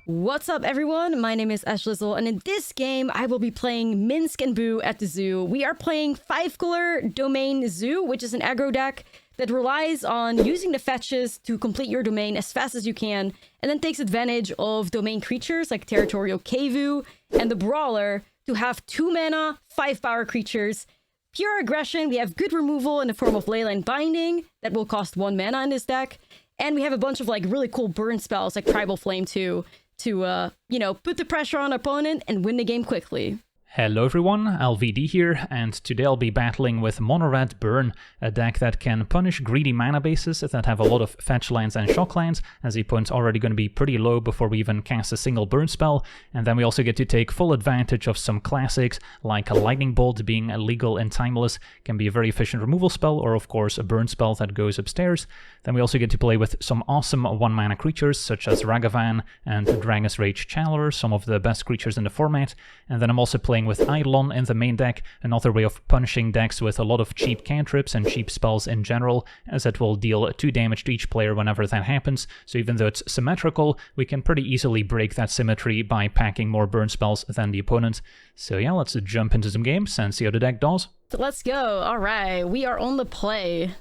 What's up, everyone? My name is Ashlizzle, and in this game, I will be playing Minsk and Boo at the zoo. We are playing 5-color Domain Zoo, which is an aggro deck that relies on using the fetches to complete your domain as fast as you can, and then takes advantage of domain creatures like Territorial Kevu and the Brawler to have 2 mana, 5-power creatures. Pure aggression, we have good removal in the form of Leyline Binding that will cost 1 mana in this deck, and we have a bunch of like really cool burn spells like Tribal Flame too, to, you know, put the pressure on opponent and win the game quickly. Hello everyone, LegenVD here, and today I'll be battling with Mono Red Burn, a deck that can punish greedy mana bases that have a lot of fetch lands and shock lands, as the opponent's already going to be pretty low before we even cast a single burn spell, and then we also get to take full advantage of some classics, like a Lightning Bolt being illegal and timeless, can be a very efficient removal spell, or of course a burn spell that goes upstairs. Then we also get to play with some awesome 1-mana creatures, such as Ragavan and Dragon's Rage Channeler, some of the best creatures in the format, and then I'm also playing with Eidolon in the main deck, another way of punishing decks with a lot of cheap cantrips and cheap spells in general, as it will deal 2 damage to each player whenever that happens, so even though it's symmetrical, we can pretty easily break that symmetry by packing more burn spells than the opponent. So yeah, let's jump into some games and see how the deck does. Let's go. Alright, we are on the play.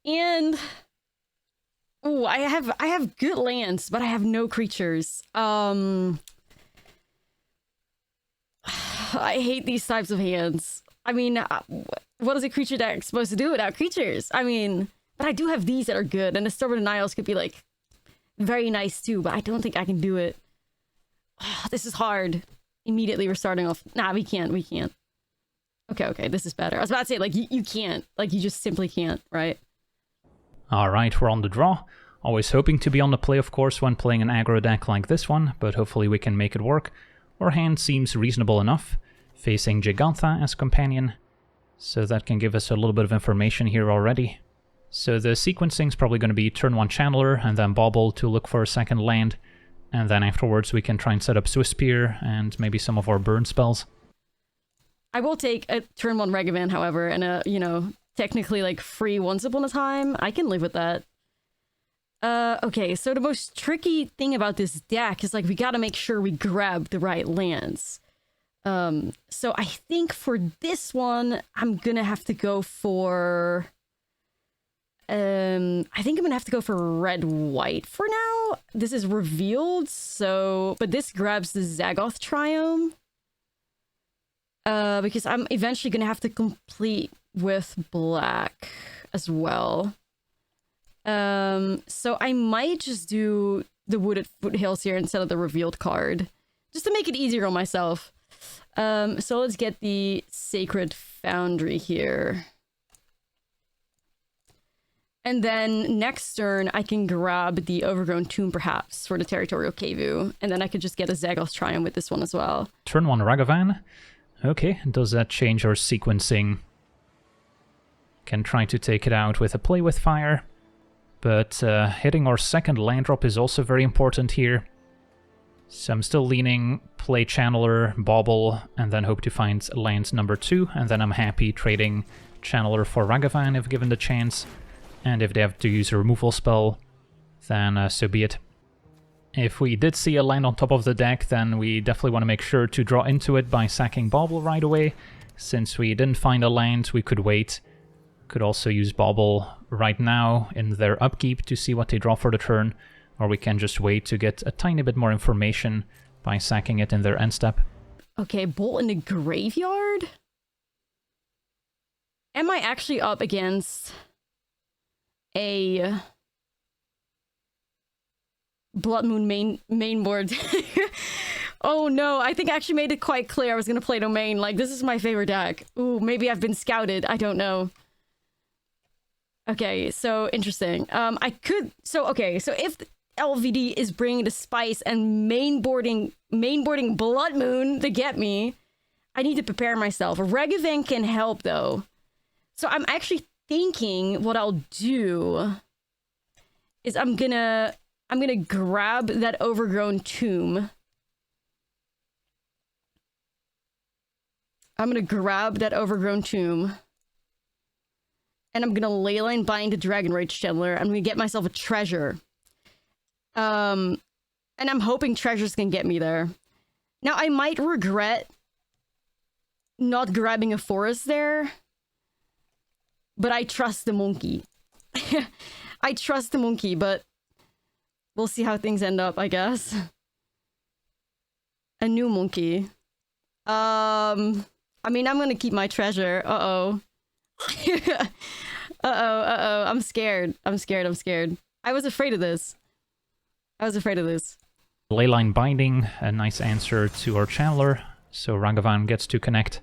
And... ooh, I have good lands, but I have no creatures. I hate these types of hands. I mean, what is a creature deck supposed to do without creatures? I mean, but I do have these that are good, and the Stubborn Denials could be, like, very nice too, but I don't think I can do it. Oh, this is hard. Immediately we're starting off. Nah, we can't. Okay, this is better. I was about to say, like, you can't. Like, you just simply can't, right? Alright, we're on the draw. Always hoping to be on the play, of course, when playing an aggro deck like this one, but hopefully we can make it work. Our hand seems reasonable enough, facing Gigantha as companion, so that can give us a little bit of information here already. So the sequencing is probably going to be turn 1 Channeler, and then Bauble to look for a second land, and then afterwards we can try and set up Swiss Spear and maybe some of our burn spells. I will take a turn 1 Ragavan, however, and a, you know, technically like free Once Upon a Time. I can live with that. Okay, so the most tricky thing about this deck is, like, we gotta make sure we grab the right lands. So I think for this one, I'm gonna have to go for... I think I'm gonna have to go for red-white for now. This is revealed, so... but this grabs the Zagoth Triome. Because I'm eventually gonna have to complete with black as well. So I might just do the Wooded Foothills here instead of the revealed card, just to make it easier on myself. So let's get the Sacred Foundry here. And then next turn, I can grab the Overgrown Tomb, perhaps, for the Territorial Kevu, and then I could just get a Zagoth Triumph with this one as well. Turn 1 Ragavan. Okay, does that change our sequencing? Can try to take it out with a Play with Fire. But hitting our second land drop is also very important here. So I'm still leaning play Channeler, Bauble, and then hope to find land number 2, and then I'm happy trading Channeler for Ragavan if given the chance. And if they have to use a removal spell, then so be it. If we did see a land on top of the deck, then we definitely want to make sure to draw into it by sacking Bauble right away. Since we didn't find a land, we could wait. Could also use Bauble right now in their upkeep to see what they draw for the turn, or we can just wait to get a tiny bit more information by sacking it in their end step. Okay, Bolt in the graveyard? Am I actually up against a Blood Moon main board? Oh no, I think I actually made it quite clear I was gonna play Domain. Like, this is my favorite deck. Ooh, maybe I've been scouted, I don't know. Okay, so interesting. So if LegenVD is bringing the spice and mainboarding Blood Moon to get me, I need to prepare myself. Ragavan can help though. So I'm actually thinking what I'll do is I'm gonna grab that Overgrown Tomb. And I'm gonna Leyline Bind to Dragon Rage Channeler. I'm gonna get myself a treasure. And And I'm hoping treasures can get me there. Now, I might regret not grabbing a forest there, but I trust the monkey. I trust the monkey, but we'll see how things end up, I guess. A new monkey. I mean, I'm gonna keep my treasure. Uh-oh. Uh-oh. I'm scared. I'm scared. I was afraid of this. Leyline Binding, a nice answer to our channeler, so Ragavan gets to connect.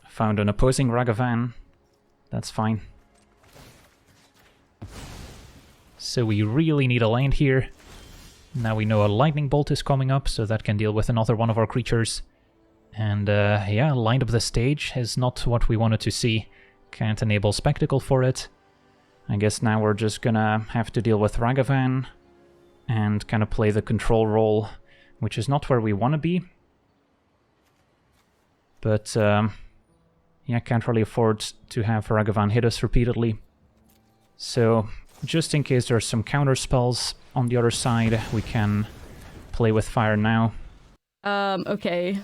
Found an opposing Ragavan. That's fine. So we really need a land here. Now we know a lightning bolt is coming up, so that can deal with another one of our creatures. And yeah, lined up the stage is not what we wanted to see. Can't enable Spectacle for it. I guess now we're just gonna have to deal with Ragavan and kind of play the control role, which is not where we want to be. But yeah, can't really afford to have Ragavan hit us repeatedly. So just in case there's some counter spells on the other side, we can play with fire now. Okay.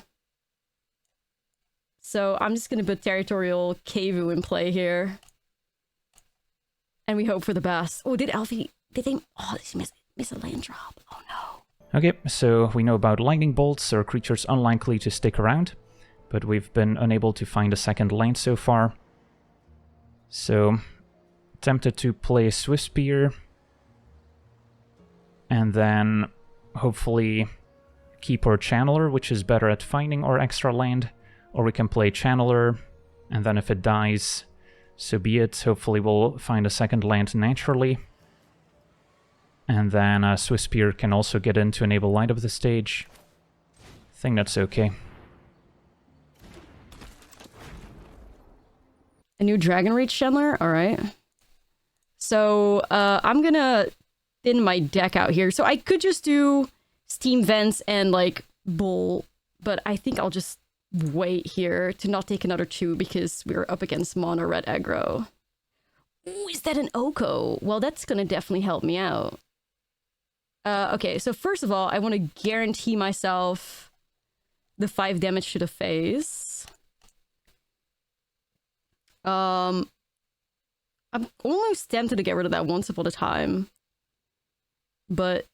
So I'm just gonna put Territorial Kevu in play here. And we hope for the best. Oh, did they miss a land drop? Oh no. Okay, so we know about lightning bolts, or creatures unlikely to stick around, but we've been unable to find a second land so far. So, tempted to play Swift Spear, and then hopefully keep our Channeler, which is better at finding our extra land, or we can play Channeler, and then if it dies, so be it. Hopefully we'll find a second land naturally. And then Swift Spear can also get in to enable light up the stage. I think that's okay. A new Dragon Reach Chandler? Alright. So, I'm gonna thin my deck out here. So I could just do Steam Vents and, like, Bull, but I think I'll just wait here to not take another 2 because we're up against mono red aggro. Ooh, is that an Oko? Well, that's gonna definitely help me out. Okay, so first of all, I want to guarantee myself the 5 damage to the face. I'm almost tempted to get rid of that Once Upon a Time, but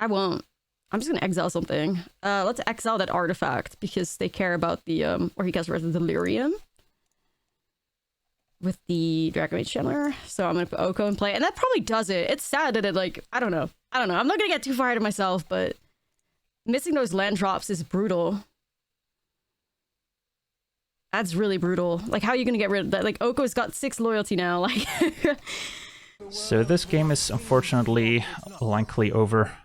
I won't. I'm just gonna exile something. Let's exile that artifact because they care about the or he gets rid of the Delirium with the Dragon Age Chandler. So I'm gonna put Oko in play, and that probably does it. It's sad that it, like, I don't know. I'm not gonna get too far ahead of myself, but missing those land drops is brutal. That's really brutal. Like, how are you gonna get rid of that? Like, Oko's got 6 loyalty now. Like, so this game is unfortunately likely over.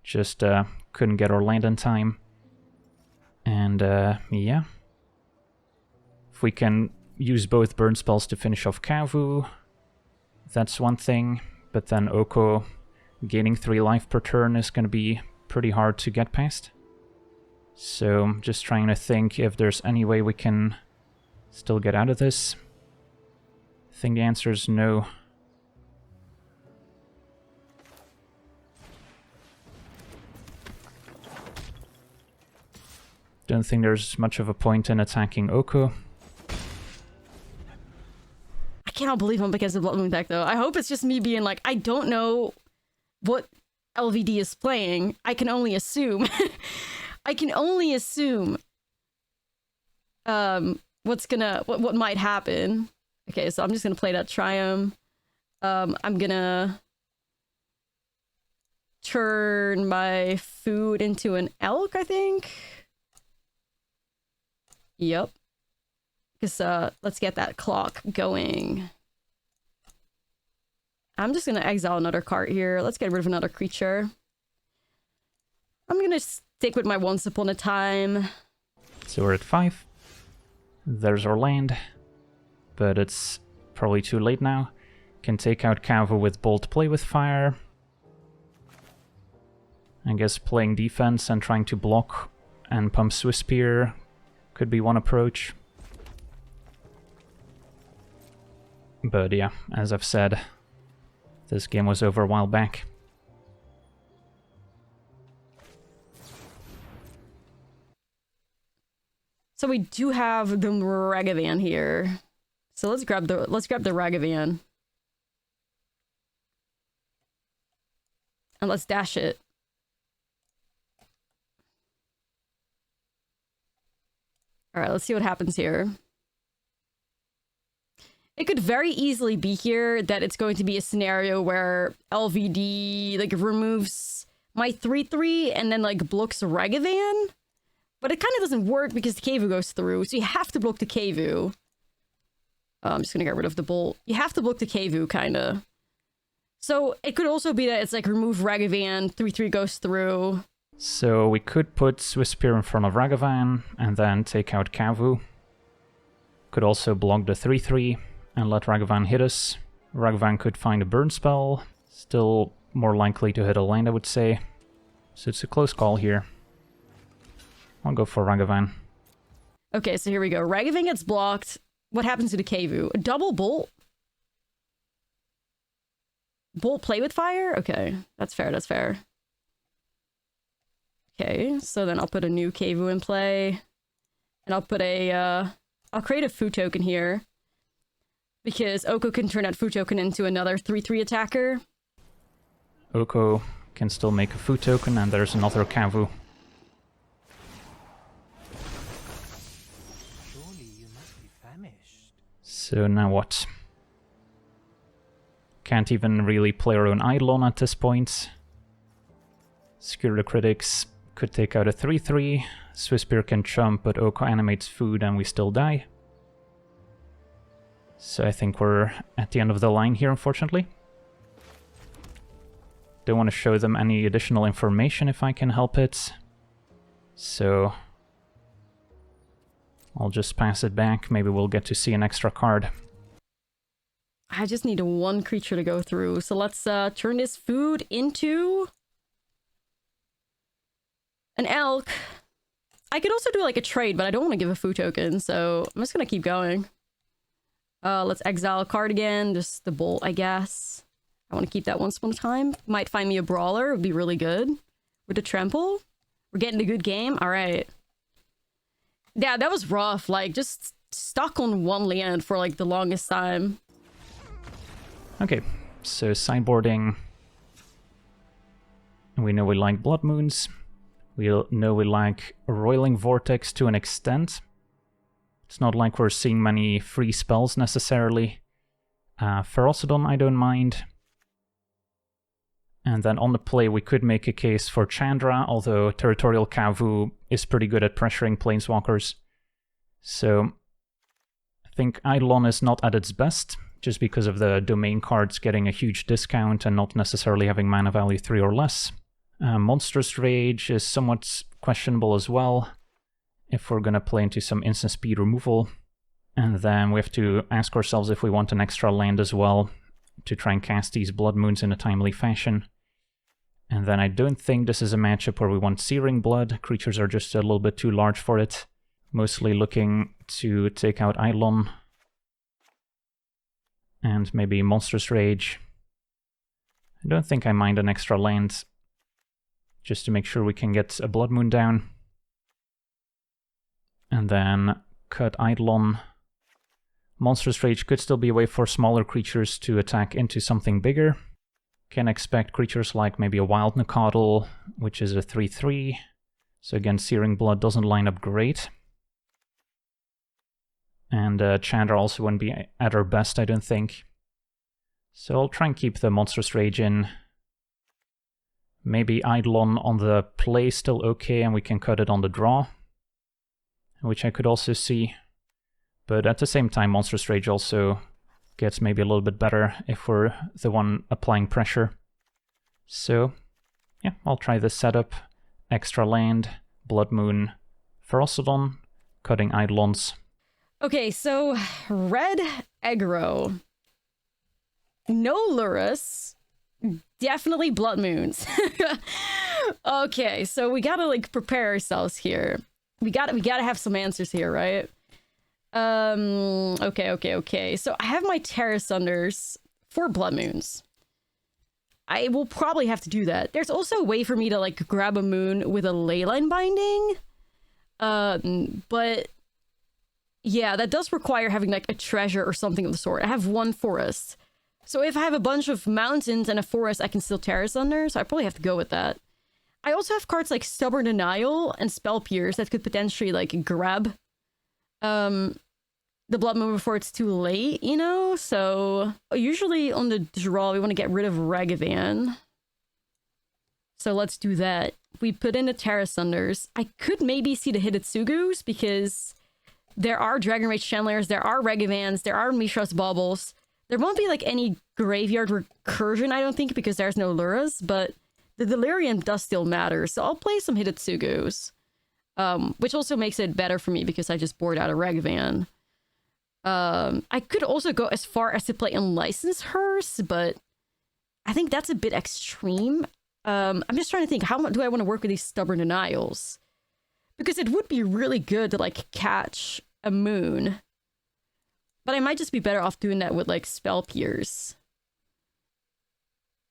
Just couldn't get our land in time. And yeah. If we can use both burn spells to finish off Kavu, that's one thing. But then Oko gaining 3 life per turn is going to be pretty hard to get past. So I'm just trying to think if there's any way we can still get out of this. I think the answer is no. Don't think there's much of a point in attacking Oko. I cannot believe I'm against the Blood Moon deck, though. I hope it's just me being like, I don't know what LVD is playing. I can only assume. I can only assume what might happen. Okay, so I'm just gonna play that Triumph. I'm gonna turn my food into an elk, I think. Yep. Because let's get that clock going. I'm just gonna exile another card here. Let's get rid of another creature. I'm gonna stick with my Once Upon a Time. So we're at 5. There's our land, but it's probably too late now. Can take out Kavu with Bolt, play with fire. I guess playing defense and trying to block and pump Swiss Spear Could be one approach. But yeah, as I've said, this game was over a while back. So we do have the Ragavan here. So let's grab the Ragavan. And let's dash it. Alright, let's see what happens here. It could very easily be here that it's going to be a scenario where LVD like removes my 3/3 and then like blocks Ragavan. But it kind of doesn't work because the Kevu goes through, so you have to block the Kevu. I'm just gonna get rid of the bolt. You have to block the Kevu, kinda. So it could also be that it's like remove Ragavan, 3/3 goes through. So we could put Swiss Spear in front of Ragavan and then take out Kevu. Could also block the 3/3 and let Ragavan hit us. Ragavan could find a burn spell. Still more likely to hit a land, I would say. So it's a close call here. I'll go for Ragavan. Okay, so here we go. Ragavan gets blocked. What happens to the Kevu? A double bolt? Bolt play with fire? Okay, that's fair, that's fair. Okay, so then I'll put a new Kevu in play. And I'll put a, I'll create a food token here. Because Oko can turn that food token into another 3/3 attacker. Oko can still make a food token, and there's another Kevu. Surely you must be famished. So now what? Can't even really play our own Eidolon at this point. Skewer the Critics could take out a 3/3. Swiss Spear can jump, but Oko animates food and we still die. So I think we're at the end of the line here, unfortunately. Don't want to show them any additional information if I can help it. So I'll just pass it back. Maybe we'll get to see an extra card. I just need one creature to go through. So let's turn this food into an elk. I could also do like a trade, but I don't want to give a food token, so I'm just gonna keep going. Let's exile a card again, just the bolt, I guess. I want to keep that once upon a time. Might find me a brawler, would be really good. With the trample. We're getting a good game, alright. Yeah, that was rough, like, just stuck on one land for like the longest time. Okay, so sideboarding. We know we like Blood Moons. We know we like Roiling Vortex to an extent. It's not like we're seeing many free spells necessarily. Ferocidon I don't mind. And then on the play we could make a case for Chandra, although Territorial Kevu is pretty good at pressuring Planeswalkers. So I think Eidolon is not at its best, just because of the domain cards getting a huge discount and not necessarily having mana value 3 or less. Monstrous Rage is somewhat questionable as well, if we're gonna play into some instant speed removal. And then we have to ask ourselves if we want an extra land as well, to try and cast these Blood Moons in a timely fashion. And then I don't think this is a matchup where we want Searing Blood. Creatures are just a little bit too large for it. Mostly looking to take out Eidolon. And maybe Monstrous Rage. I don't think I mind an extra land, just to make sure we can get a Blood Moon down. And then cut Eidolon. Monstrous Rage could still be a way for smaller creatures to attack into something bigger. Can expect creatures like maybe a Wild Nacatl, which is a 3/3. So again, Searing Blood doesn't line up great. And Chandra also wouldn't be at her best, I don't think. So I'll try and keep the Monstrous Rage in. Maybe Eidolon on the play still okay, and we can cut it on the draw, which I could also see. But at the same time, Monstrous Rage also gets maybe a little bit better if we're the one applying pressure. So yeah, I'll try this setup. Extra land, Blood Moon, Ferocidon, cutting Eidolons. Okay, so red aggro. No Lurrus. Definitely Blood Moons. Okay, so we gotta like prepare ourselves here. We gotta have some answers here, right? Okay. So I have my Terra Sunders for Blood Moons. I will probably have to do that. There's also a way for me to like grab a moon with a Leyline Binding. But yeah, that does require having like a treasure or something of the sort. I have one forest. So if I have a bunch of mountains and a forest, I can still Terra Sunder, so I probably have to go with that. I also have cards like Stubborn Denial and Spell Pierce that could potentially like grab the Blood Moon before it's too late, you know? So usually on the draw, we want to get rid of Ragavan. So let's do that. We put in the Terra Sunders. I could maybe see the Hidetsugus because there are Dragon Rage Chandlers, there are Ragavans, there are Mishra's Baubles. There won't be like any graveyard recursion, I don't think, because there's no Luras, but the Delirium does still matter. So I'll play some Hidetsugus, which also makes it better for me because I just bored out a Ragavan. I could also go as far as to play Unlicensed Hearse, but I think that's a bit extreme. I'm just trying to think, how much do I want to work with these Stubborn Denials? Because it would be really good to like catch a moon. But I might just be better off doing that with like Spell Pierce.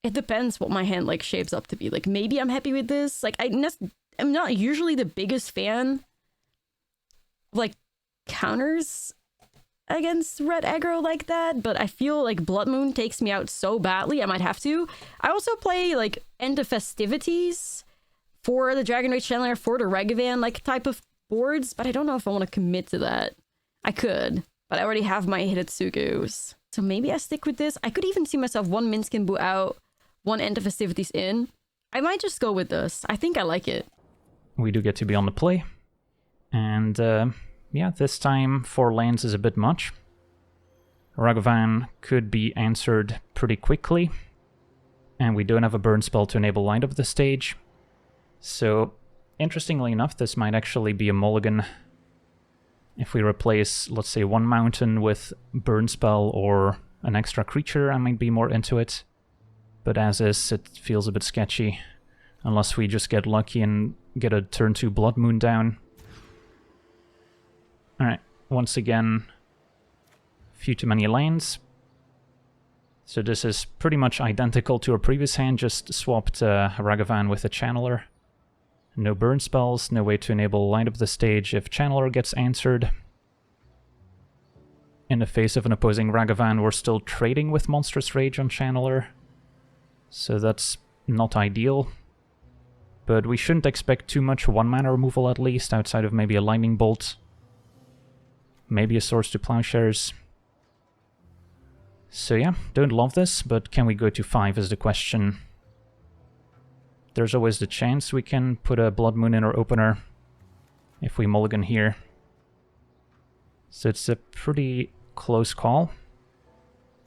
It depends what my hand like shapes up to be. Like maybe I'm happy with this. Like I'm not usually the biggest fan of like counters against red aggro like that, but I feel like Blood Moon takes me out so badly I might have to. I also play like End of Festivities for the Dragon Rage Chandler, for the Ragavan like type of boards, but I don't know if I want to commit to that. I could, but I already have my Hidetsugus. So maybe I stick with this. I could even see myself one Minsc and Boo out, one End of Festivities in. I might just go with this. I think I like it. We do get to be on the play. And yeah, this time 4 lands is a bit much. Ragavan could be answered pretty quickly. And we don't have a burn spell to enable Light Up the stage. So, interestingly enough, this might actually be a mulligan. If we replace, let's say, one mountain with burn spell or an extra creature, I might be more into it. But as is, it feels a bit sketchy. Unless we just get lucky and get a turn 2 Blood Moon down. Alright, once again, few too many lands. So this is pretty much identical to our previous hand, just swapped Ragavan with a Channeler. No burn spells, no way to enable Light Up the stage if Channeler gets answered. In the face of an opposing Ragavan, we're still trading with Monstrous Rage on Channeler. So that's not ideal. But we shouldn't expect too much 1-mana removal at least, outside of maybe a Lightning Bolt. Maybe a Swords to Plowshares. So yeah, don't love this, but can we go to 5 is the question. There's always the chance we can put a Blood Moon in our opener if we mulligan here. So it's a pretty close call.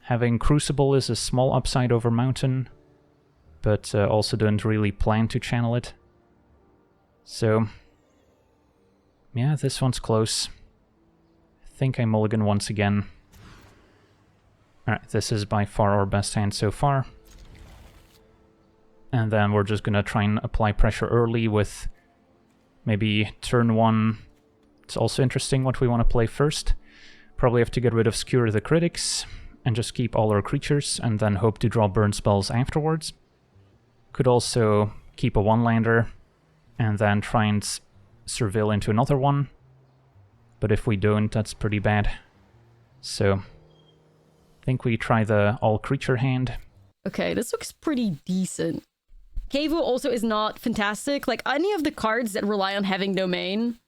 Having Crucible is a small upside over Mountain, but also don't really plan to channel it. So yeah, this one's close. I think I mulligan once again. Alright, this is by far our best hand so far. And then we're just gonna try and apply pressure early with maybe turn 1. It's also interesting what we want to play first. Probably have to get rid of Skewer the Critics and just keep all our creatures and then hope to draw burn spells afterwards. Could also keep a 1-lander and then try and surveil into another one. But if we don't, that's pretty bad. So I think we try the all-creature hand. Okay, this looks pretty decent. Kevu also is not fantastic. Like, any of the cards that rely on having domain,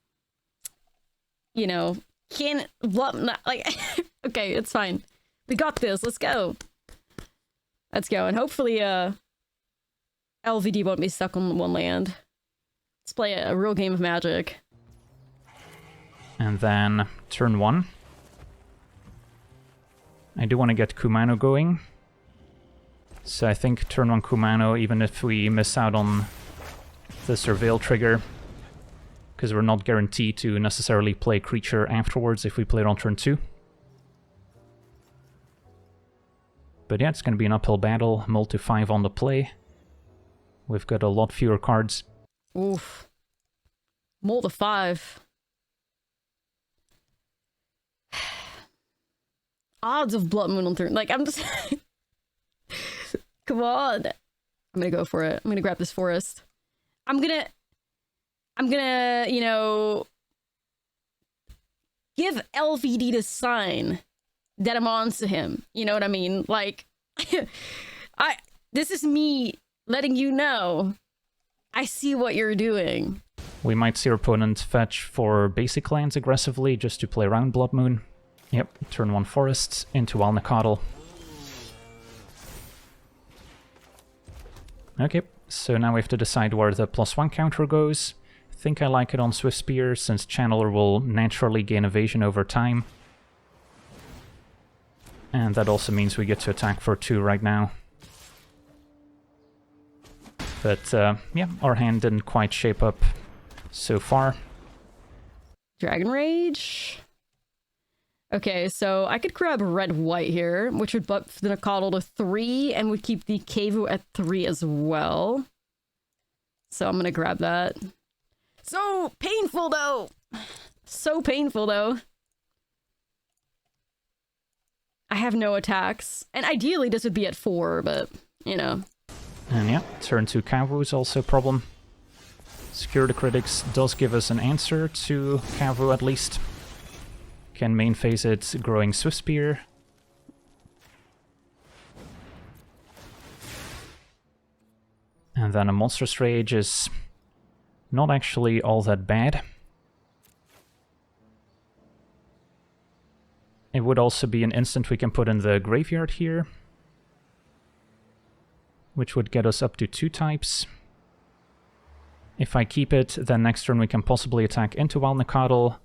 you know, can't... Like, okay, it's fine. We got this. Let's go. Let's go. And hopefully, LVD won't be stuck on one land. Let's play a real game of Magic. And then turn 1. I do want to get Kumano going. So I think turn 1 Kumano, even if we miss out on the Surveil trigger, because we're not guaranteed to necessarily play creature afterwards if we play it on turn 2. But yeah, it's going to be an uphill battle, multi 5 on the play. We've got a lot fewer cards. Oof. Multi 5. odds of Blood Moon on turn? Like, I'm just... Come on. I'm gonna go for it. I'm gonna grab this forest. I'm gonna, you know, give LVD the sign that I'm on to him. You know what I mean? Like, this is me letting you know I see what you're doing. We might see our opponent fetch for basic lands aggressively just to play around Blood Moon. Yep, turn 1 forests into Walnacotl. Okay, so now we have to decide where the +1 counter goes. I think I like it on Swift Spear, since Channeler will naturally gain evasion over time. And that also means we get to attack for 2 right now. But yeah, our hand didn't quite shape up so far. Dragon Rage. Okay, so I could grab red-white here, which would buff the Nacatl to 3 and would keep the Kevu at 3 as well. So I'm gonna grab that. So painful though! So painful though. I have no attacks. And ideally this would be at 4, but, you know. And yeah, turn 2 Kevu is also a problem. Secure the Critics does give us an answer to Kevu at least. Can main phase it, growing Swift Spear. And then a Monstrous Rage is not actually all that bad. It would also be an instant we can put in the graveyard here, which would get us up to 2 types. If I keep it, then next turn we can possibly attack into Walnacotl,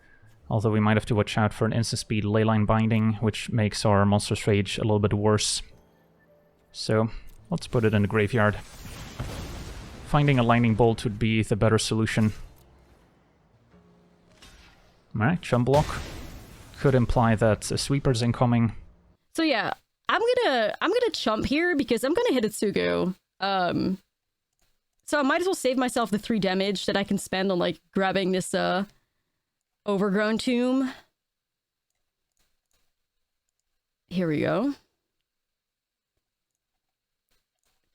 although we might have to watch out for an instant speed Leyline Binding, which makes our Monstrous Rage a little bit worse. So, let's put it in the graveyard. Finding a Lightning Bolt would be the better solution. Alright, Chum Block. Could imply that a Sweeper's incoming. So yeah, I'm gonna chump here because I'm gonna hit Itsugu. So I might as well save myself the 3 damage that I can spend on like grabbing this Overgrown Tomb. Here we go.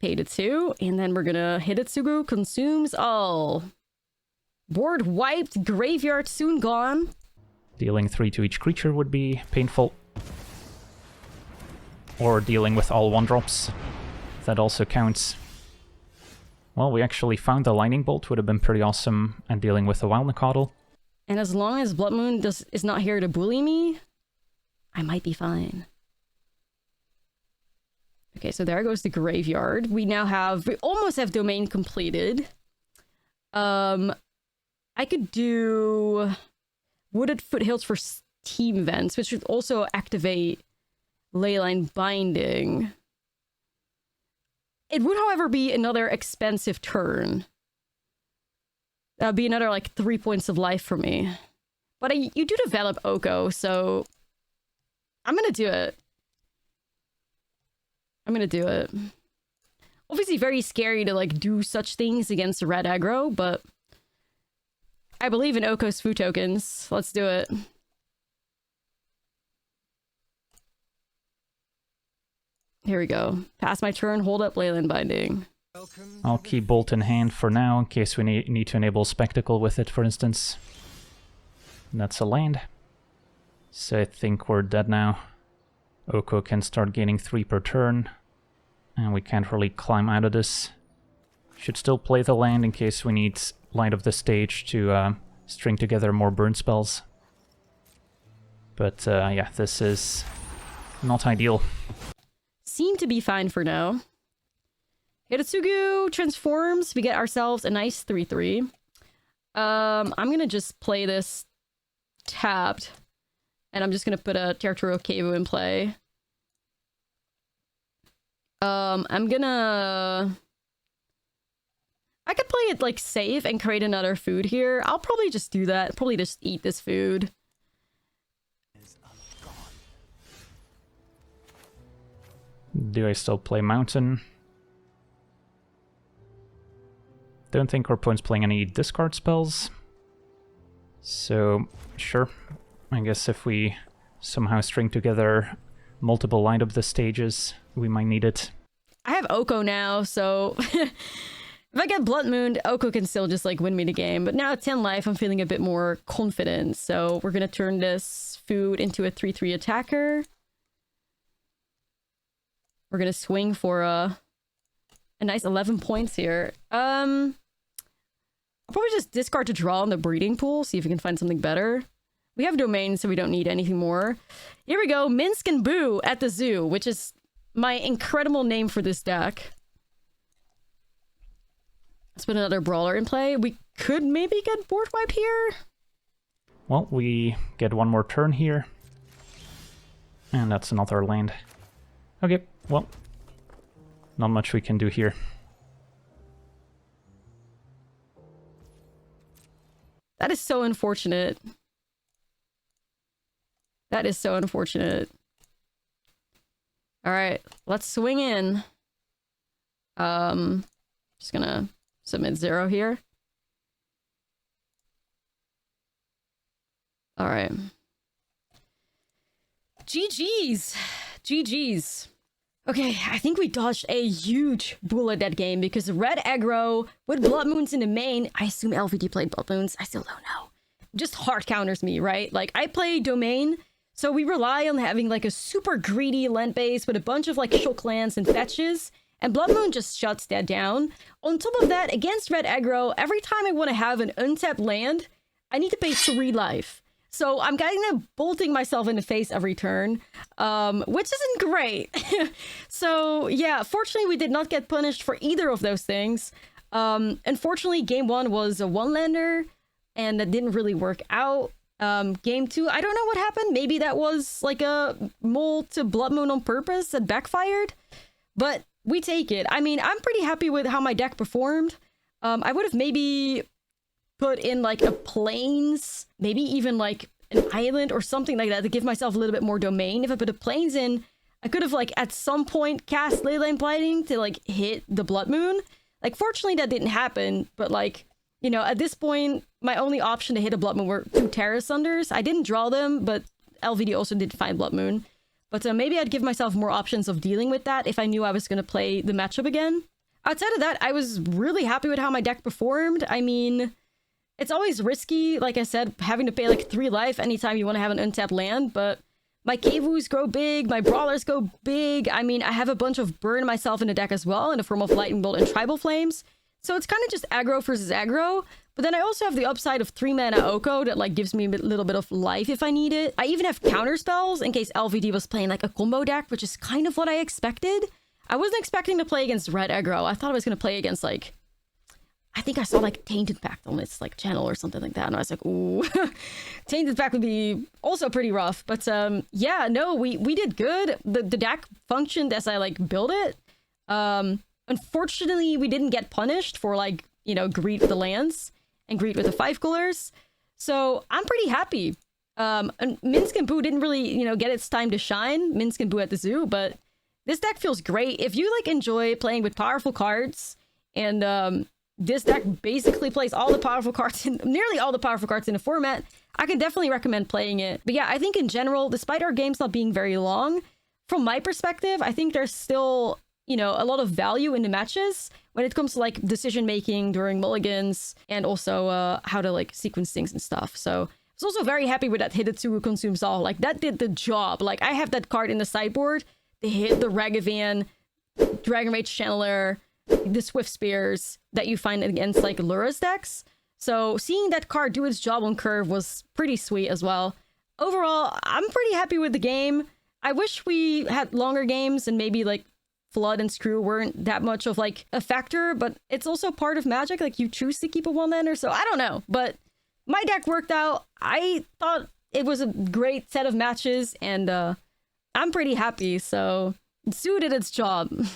Pay to 2, and then we're gonna hit Itsugu, consumes all. Board wiped, graveyard soon gone. Dealing 3 to each creature would be painful. Or dealing with all 1-drops. That also counts. Well, we actually found the Lightning Bolt, would have been pretty awesome, and dealing with the Walnacotl. And as long as Blood Moon is not here to bully me, I might be fine. Okay, so there goes the graveyard. We almost have domain completed. I could do Wooded Foothills for Steam Vents, which would also activate Leyline Binding. It would, however, be another expensive turn. That would be another, like, 3 points of life for me. But you do develop Oko, so I'm gonna do it. I'm gonna do it. Obviously very scary to, like, do such things against red aggro, but I believe in Oko's food tokens. Let's do it. Here we go. Pass my turn, hold up Leyline Binding. I'll keep Bolt in hand for now, in case we need to enable Spectacle with it, for instance. That's a land. So I think we're dead now. Oko can start gaining 3 per turn, and we can't really climb out of this. Should still play the land in case we need Light of the Stage to string together more burn spells. But yeah, this is not ideal. Seem to be fine for now. Hitotsugu transforms. We get ourselves a nice 3/3. I'm gonna just play this tapped, and I'm just gonna put a Territorial Kevu in play. I could play it like safe and create another food here. I'll probably just do that. Probably just eat this food. Do I still play Mountain? Don't think our opponent's playing any discard spells. So, sure. I guess if we somehow string together multiple light up the stages. We might need it. I have Oko now, so if I get Blood Moon, Oko can still just like win me the game. But now at 10 life, I'm feeling a bit more confident. So we're gonna turn this food into a 3/3 attacker. We're gonna swing for a nice 11 points here. I'll probably just discard to draw in the breeding pool, see if we can find something better. We have domain, so we don't need anything more. Here we go, Minsk and Boo at the zoo, which is my incredible name for this deck. Let's put another brawler in play. We could maybe get board wiped here. Well, we get one more turn here. And that's another land. Okay, well, not much we can do here. That is so unfortunate. That is so unfortunate. All right, let's swing in. Just gonna submit 0 here. All right. GG's. GG's. Okay, I think we dodged a huge bullet that game because red aggro with Blood Moons in the main. I assume LVD played Blood Moons. I still don't know. Just hard counters me, right? Like, I play Domain, so we rely on having like a super greedy land base with a bunch of like shock lands and fetches, and Blood Moon just shuts that down. On top of that, against red aggro, every time I want to have an untapped land, I need to pay 3 life. So I'm kind of bolting myself in the face every turn, which isn't great. So yeah, fortunately we did not get punished for either of those things. Unfortunately, game 1 was a 1-lander, and that didn't really work out. Game 2, I don't know what happened. Maybe that was like a mold to Blood Moon on purpose that backfired, but we take it. I mean, I'm pretty happy with how my deck performed. I would have maybe put in like a plains, maybe even like an island or something like that to give myself a little bit more domain. If I put a plains in, I could have like at some point cast Leyline Blighting to like hit the Blood Moon. Like, fortunately that didn't happen, but like, you know, at this point, my only option to hit a Blood Moon were 2 Terra Sunders. I didn't draw them, but LVD also did find Blood Moon. But maybe I'd give myself more options of dealing with that if I knew I was going to play the matchup again. Outside of that, I was really happy with how my deck performed. I mean, it's always risky, like I said, having to pay like 3 life anytime you want to have an untapped land, but my Kevus grow big, my Brawlers go big. I mean, I have a bunch of burn myself in the deck as well in the form of Lightning Bolt and Tribal Flames. So it's kind of just aggro versus aggro, but then I also have the upside of 3 mana Oko that like gives me a little bit of life if I need it. I even have counter spells in case LVD was playing like a combo deck, which is kind of what I expected. I wasn't expecting to play against red aggro. I thought I was going to play against like, I think I saw like Tainted Pact on its like channel or something like that, and I was like, ooh, Tainted Pact would be also pretty rough. But yeah, no, we did good. The deck functioned as I like built it. Unfortunately, we didn't get punished for like, you know, greed with the lands and greed with the 5 colors. So I'm pretty happy. And Minsk and Boo didn't really, you know, get its time to shine. Minsk and Boo at the zoo, but this deck feels great. If you like enjoy playing with powerful cards, and this deck basically plays all the powerful cards in nearly all the powerful cards in the format, I can definitely recommend playing it. But yeah, I think in general, despite our games not being very long, from my perspective, I think there's still, you know, a lot of value in the matches when it comes to like decision making during mulligans, and also how to like sequence things and stuff. So I was also very happy with that Hidetsugu Consumes All. Like, that did the job. Like, I have that card in the sideboard to hit the Ragavan, Dragon Rage Channeler, the Swift Spears that you find against like Lura's decks. So seeing that card do its job on curve was pretty sweet as well. Overall, I'm pretty happy with the game. I wish we had longer games and maybe like Flood and Screw weren't that much of like a factor, but it's also part of Magic. Like, you choose to keep a 1-lander, so I don't know. But my deck worked out. I thought it was a great set of matches, and I'm pretty happy. So Zoo did its job.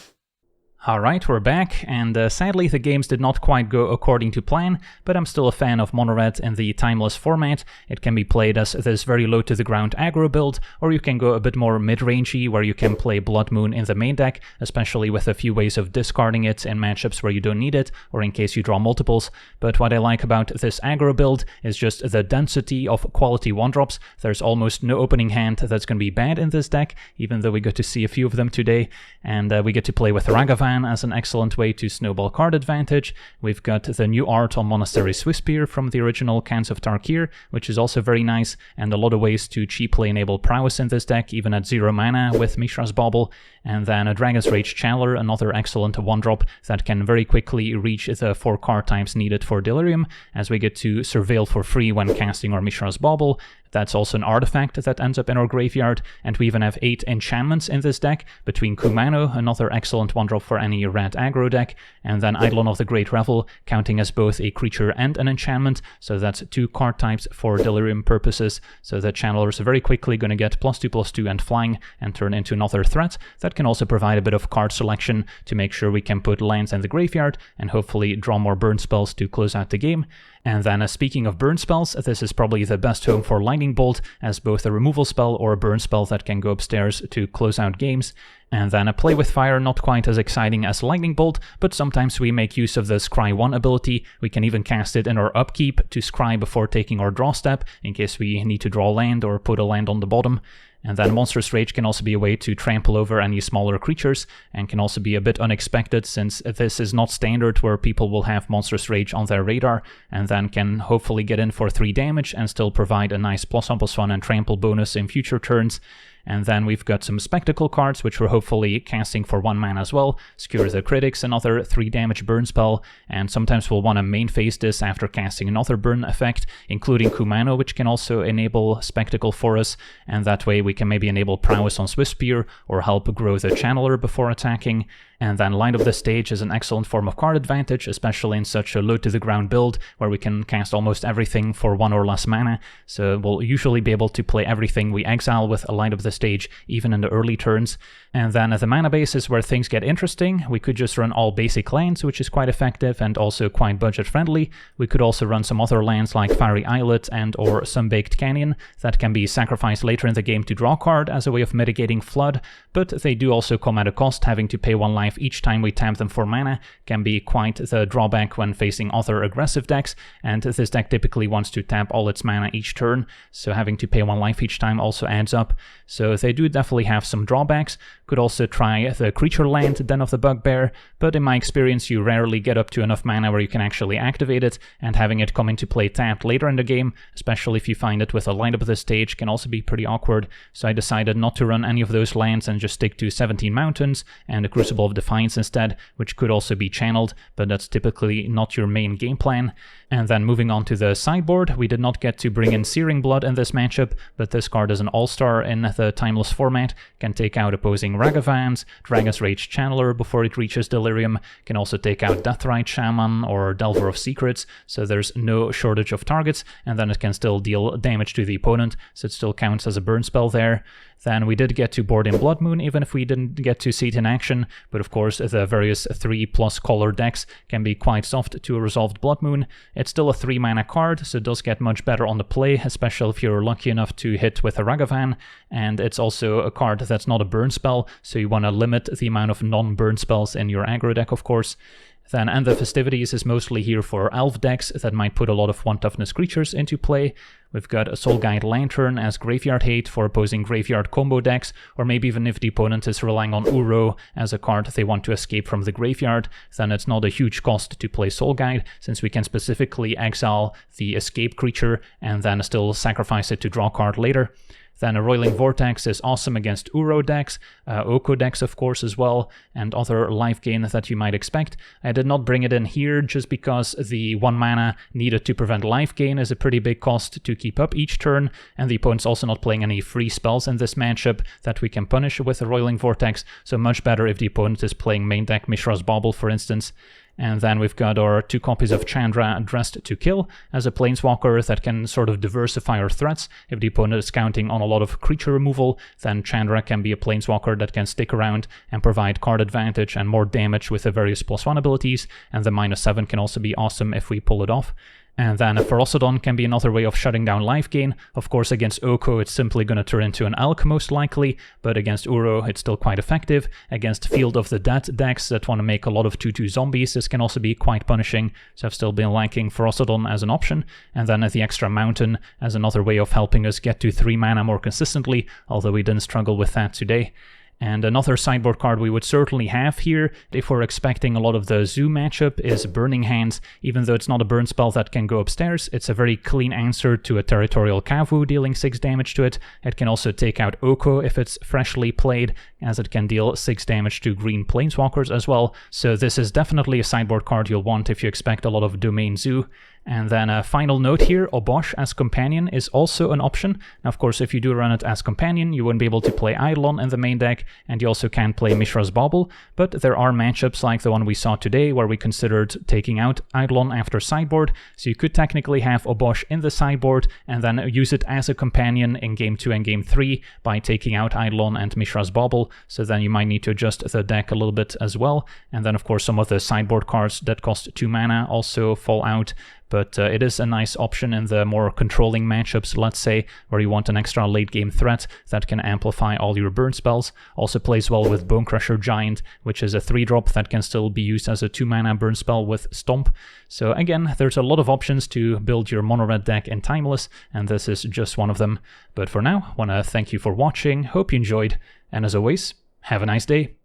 Alright, we're back, and sadly the games did not quite go according to plan, but I'm still a fan of Mono Red in the Timeless format. It can be played as this very low to the ground aggro build, or you can go a bit more mid-rangey where you can play Blood Moon in the main deck, especially with a few ways of discarding it in matchups where you don't need it, or in case you draw multiples. But what I like about this aggro build is just the density of quality 1-drops. There's almost no opening hand that's going to be bad in this deck, even though we got to see a few of them today, and we get to play with Ragavan as an excellent way to snowball card advantage. We've got the new art on Monastery Swiftspear from the original Cans of Tarkir, which is also very nice, and a lot of ways to cheaply enable prowess in this deck, even at 0 mana with Mishra's Bauble. And then a Dragon's Rage Channeler, another excellent 1-drop that can very quickly reach the 4 card times needed for Delirium, as we get to Surveil for free when casting our Mishra's Bauble. That's also an artifact that ends up in our graveyard, and we even have 8 enchantments in this deck, between Kumano, another excellent 1-drop for any red aggro deck, and then Eidolon of the Great Revel, counting as both a creature and an enchantment, so that's 2 card types for Delirium purposes, so the Channeler is very quickly going to get +2/+2 and flying, and turn into another threat that can also provide a bit of card selection to make sure we can put lands in the graveyard, and hopefully draw more burn spells to close out the game. And then speaking of burn spells, this is probably the best home for Lightning Bolt as both a removal spell or a burn spell that can go upstairs to close out games. And then a Play with Fire, not quite as exciting as Lightning Bolt, but sometimes we make use of the Scry 1 ability. We can even cast it in our upkeep to scry before taking our draw step, in case we need to draw land or put a land on the bottom. And then Monstrous Rage can also be a way to trample over any smaller creatures, and can also be a bit unexpected since this is not standard where people will have Monstrous Rage on their radar, and then can hopefully get in for 3 damage and still provide a nice +1/+1 and trample bonus in future turns. And then we've got some Spectacle cards, which we're hopefully casting for 1 mana as well. Skewer the Critics, another 3 damage burn spell, and sometimes we'll want to main phase this after casting another burn effect, including Kumano, which can also enable Spectacle for us, and that way we can maybe enable Prowess on Swiftspear, or help grow the Channeler before attacking. And then Light of the Stage is an excellent form of card advantage, especially in such a low-to-the-ground build, where we can cast almost everything for 1 or less mana, so we'll usually be able to play everything we exile with a Light of the Stage, even in the early turns. And then at the mana base is where things get interesting. We could just run all basic lands, which is quite effective and also quite budget-friendly. We could also run some other lands like Fiery Islet and or Sunbaked Canyon that can be sacrificed later in the game to draw a card as a way of mitigating Flood, but they do also come at a cost. Having to pay 1 life each time we tap them for mana can be quite the drawback when facing other aggressive decks, and this deck typically wants to tap all its mana each turn, so having to pay 1 life each time also adds up. So they do definitely have some drawbacks. Could also try the Creature Land, Den of the Bugbear, but in my experience you rarely get up to enough mana where you can actually activate it, and having it come into play tapped later in the game, especially if you find it with a Light Up the Stage, can also be pretty awkward. So I decided not to run any of those lands and just stick to 17 Mountains and a Crucible of Defiance instead, which could also be channeled, but that's typically not your main game plan. And then moving on to the sideboard, we did not get to bring in Searing Blood in this matchup, but this card is an all-star in the Timeless format, can take out opposing Ragavans, Dragon's Rage Channeler before it reaches Delirium, can also take out Deathrite Shaman or Delver of Secrets, so there's no shortage of targets, and then it can still deal damage to the opponent, so it still counts as a burn spell there. Then we did get to board in Blood Moon, even if we didn't get to see it in action, but of course the various 3+ color decks can be quite soft to a resolved Blood Moon. It's still a 3 mana card, so it does get much better on the play, especially if you're lucky enough to hit with a Ragavan, and it's also a card that's not a burn spell, so you want to limit the amount of non-burn spells in your aggro deck, of course. Then End the Festivities is mostly here for elf decks that might put a lot of 1 toughness creatures into play. We've got a Soulguide Lantern as Graveyard Hate for opposing graveyard combo decks, or maybe even if the opponent is relying on Uro as a card they want to escape from the graveyard, then it's not a huge cost to play Soulguide, since we can specifically exile the escape creature and then still sacrifice it to draw a card later. Then a Roiling Vortex is awesome against Uro decks, Oko decks of course as well, and other life gain that you might expect. I did not bring it in here just because the 1 mana needed to prevent life gain is a pretty big cost to keep up each turn, and the opponent's also not playing any free spells in this matchup that we can punish with a Roiling Vortex, so much better if the opponent is playing main deck Mishra's Bauble for instance. And then we've got our 2 copies of Chandra Dressed to Kill as a planeswalker that can sort of diversify our threats. If the opponent is counting on a lot of creature removal, then Chandra can be a planeswalker that can stick around and provide card advantage and more damage with the various +1 abilities, and the -7 can also be awesome if we pull it off. And then a Ferocidon can be another way of shutting down life gain. Of course, against Oko, it's simply going to turn into an Elk most likely, but against Uro, it's still quite effective. Against Field of the Dead decks that want to make a lot of 2/2 zombies, this can also be quite punishing, so I've still been liking Ferocidon as an option. And then the extra Mountain as another way of helping us get to 3 mana more consistently, although we didn't struggle with that today. And another sideboard card we would certainly have here, if we're expecting a lot of the Zoo matchup, is Burning Hands. Even though it's not a burn spell that can go upstairs, it's a very clean answer to a Territorial Kavu dealing 6 damage to it. It can also take out Oko if it's freshly played, as it can deal 6 damage to green planeswalkers as well. So this is definitely a sideboard card you'll want if you expect a lot of Domain Zoo. And then a final note here, Obosh as Companion is also an option. Now, of course, if you do run it as Companion, you won't be able to play Eidolon in the main deck, and you also can't play Mishra's Bauble, but there are matchups like the one we saw today where we considered taking out Eidolon after sideboard, so you could technically have Obosh in the sideboard and then use it as a companion in Game 2 and Game 3 by taking out Eidolon and Mishra's Bauble, so then you might need to adjust the deck a little bit as well. And then, of course, some of the sideboard cards that cost 2 mana also fall out. But it is a nice option in the more controlling matchups, let's say, where you want an extra late game threat that can amplify all your burn spells. Also plays well with Bonecrusher Giant, which is a 3-drop that can still be used as a 2-mana burn spell with Stomp. So again, there's a lot of options to build your mono-red deck in Timeless, and this is just one of them. But for now, I want to thank you for watching, hope you enjoyed, and as always, have a nice day.